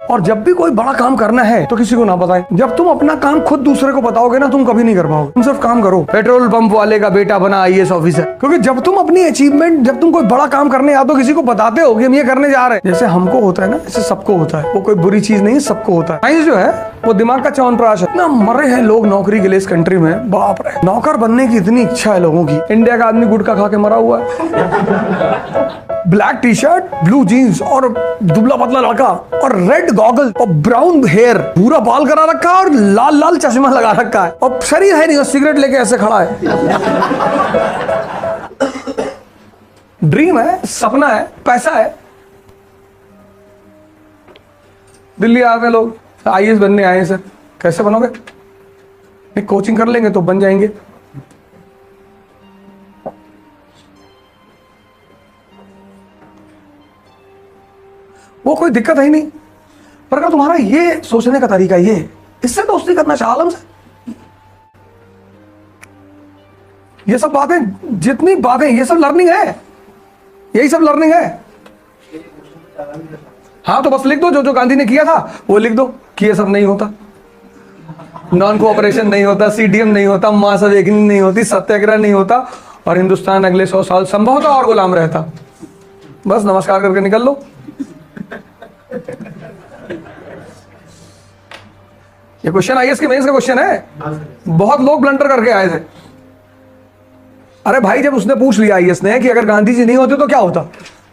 और जब भी कोई बड़ा काम करना है तो किसी को ना बताएं। जब तुम अपना काम खुद दूसरे को बताओगे ना, तुम कभी नहीं कर पाओगे। तुम सिर्फ काम करो। पेट्रोल पंप वाले का बेटा बना आईएएस ऑफिसर, क्योंकि जब तुम अपनी अचीवमेंट, जब तुम कोई बड़ा काम करने या तो किसी को बताते हो कि हम ये करने जा रहे हैं, जैसे हमको होता है ना, ऐसे सबको होता है। वो कोई बुरी चीज नहीं है, सबको होता है। साइंस जो है वो दिमाग का च्यवनप्राश है ना। मरे हैं लोग नौकरी के लिए इस कंट्री में, बाप रे। नौकर बनने की इतनी इच्छा है लोगों की। इंडिया का आदमी गुटखा खा के मरा हुआ है। Black T shirt, blue jeans और दुबला पतला लड़का और रेड गॉगल और ब्राउन हेयर, पूरा बाल करा रखा है और लाल लाल चश्मा लगा रखा है और शरीर है नहीं और सिगरेट लेके ऐसे खड़ा है। ड्रीम है, सपना है, पैसा है। दिल्ली आते लोग आईएएस बनने आए हैं सर, कैसे बनोगे? एक कोचिंग कर लेंगे तो बन जाएंगे। वो कोई दिक्कत है ही नहीं। पर अगर तुम्हारा ये सोचने का तरीका ये, इससे दोस्ती करना शाह आलम से। ये सब बातें, जितनी बातें, ये सब लर्निंग है, यही सब लर्निंग है। हाँ तो बस लिख दो जो गांधी ने किया था वो लिख दो कि ये सब नहीं होता, नॉन कोऑपरेशन नहीं होता, सीडीएम नहीं होता, मास अवेकनिंग नहीं होती, सत्याग्रह नहीं होता और हिंदुस्तान अगले 100 साल संभवतः और गुलाम रहता। बस नमस्कार करके निकल लो। ये क्वेश्चन आईएएस के मेंस का क्वेश्चन है। बहुत लोग ब्लंडर करके आए थे। अरे भाई, जब उसने पूछ लिया आईएएस ने कि अगर गांधी जी नहीं होते तो क्या होता,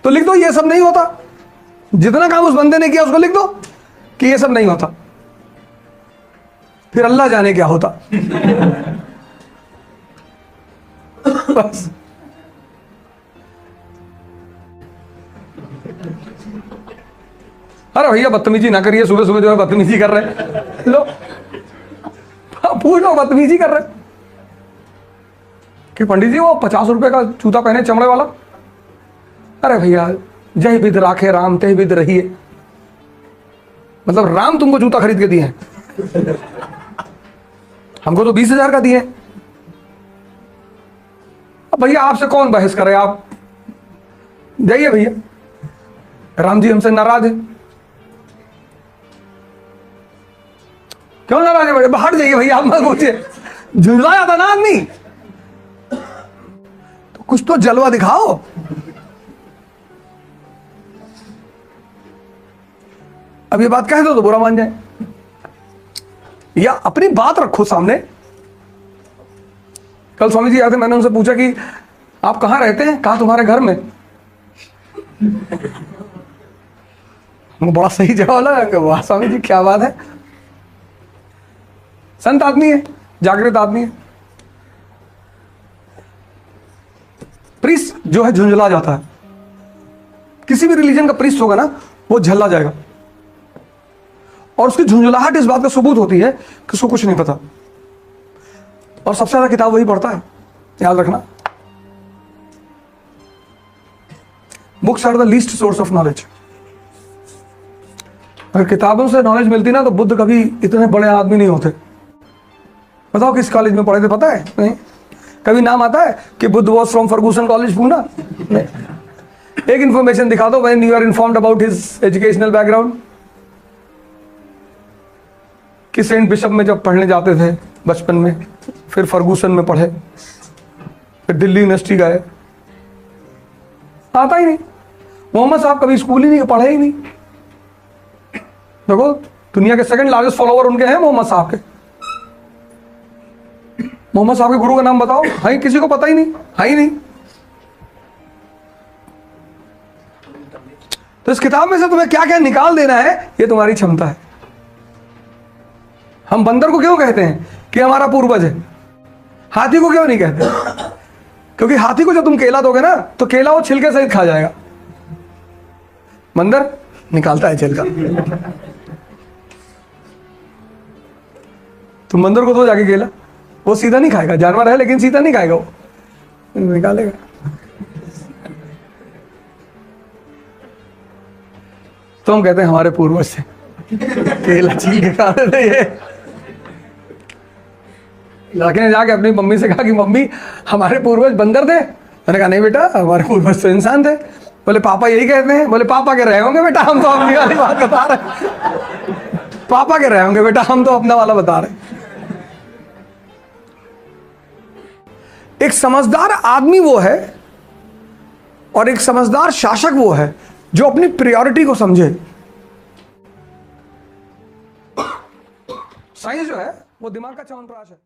तो लिख दो ये सब नहीं होता। जितना काम उस बंदे ने किया उसको लिख दो कि ये सब नहीं होता। फिर अल्लाह जाने क्या होता। बस। अरे भैया बदतमीजी ना करिए, सुबह सुबह जो है बदतमीजी कर रहे लो। पूछ लो बदतमीजी कर रहे कि पंडित जी वो 50 रुपए का जूता पहने चमड़े वाला। अरे भैया, जय विद राखे राम तय विद रहिए। मतलब राम तुमको जूता खरीद के दिए हैं, हमको तो 20,000 का दिए। अब भैया आपसे कौन बहस करे, आप जाइए भैया, राम जी हमसे नाराज है। क्यों नाराज है? बाहर जाइए भैया, आप मत पूछिए। झुंझलाया था ना आदमी, तो कुछ तो जलवा दिखाओ। अब ये बात कह दो तो बुरा मान जाए, या अपनी बात रखो सामने। कल स्वामी जी आए थे, मैंने उनसे पूछा कि आप कहां रहते हैं, कहा तुम्हारे घर में। बड़ा सही जवाब लगा। वाह स्वामी जी क्या बात है, संत आदमी है, जागृत आदमी है। प्रीस्ट जो है झुंझला जाता है। किसी भी रिलीजन का प्रीस्ट होगा ना, वो झल्ला जाएगा। और उसकी झुंझलाहट इस बात का सबूत होती है कि उसको कुछ नहीं पता। और सबसे ज्यादा किताब वही पढ़ता है, याद रखना। Books are the least source of knowledge. अगर किताबों से नॉलेज मिलती ना तो बुद्ध कभी इतने बड़े आदमी नहीं होते। बताओ किस कॉलेज में पढ़े थे, पता है? नहीं। कभी नाम आता है कि Buddha was from Fergusson college Poona? एक इंफॉर्मेशन दिखा दो when you are informed about his educational background, कि सेंट बिशप में जब पढ़ने जाते थे बचपन में, फिर फर्गूसन में पढ़े, फिर दिल्ली यूनिवर्सिटी गए। आता ही नहीं। मोहम्मद साहब कभी स्कूल ही नहीं पढ़े ही नहीं। देखो दुनिया के सेकंड लार्जेस्ट फॉलोवर उनके हैं मोहम्मद साहब के। मोहम्मद साहब के गुरु का नाम बताओ, है किसी को पता ही नहीं, है ही नहीं। तो इस किताब में से तुम्हें क्या क्या निकाल देना है, ये तुम्हारी क्षमता है। हम बंदर को क्यों कहते हैं कि हमारा पूर्वज है? हाथी को क्यों नहीं कहते? क्योंकि हाथी को जब तुम केला दोगे ना तो केला वो छिलके सहित खा जाएगा, बंदर निकालता है छिलका। तुम बंदर को दो जाके केला, वो सीधा नहीं खाएगा, जानवर है लेकिन सीधा नहीं खाएगा, वो निकालेगा। तो हम कहते हैं हमारे पूर्वज से केला छील के खा रहे थे। ये लड़के ने जाके अपनी मम्मी से कहा कि मम्मी हमारे पूर्वज बंदर थे। मैंने कहा नहीं बेटा, हमारे पूर्वज तो इंसान थे। बोले पापा यही कहते हैं? बोले पापा के रहे होंगे बेटा, हम तो अपनी वाली बात बता रहे। पापा के रहे होंगे बेटा, हम तो अपना वाला बता रहे। एक समझदार आदमी वो है और एक समझदार शासक वो है जो अपनी प्रायोरिटी को समझे। साइंस जो है वो दिमाग का च्यवनप्राश है।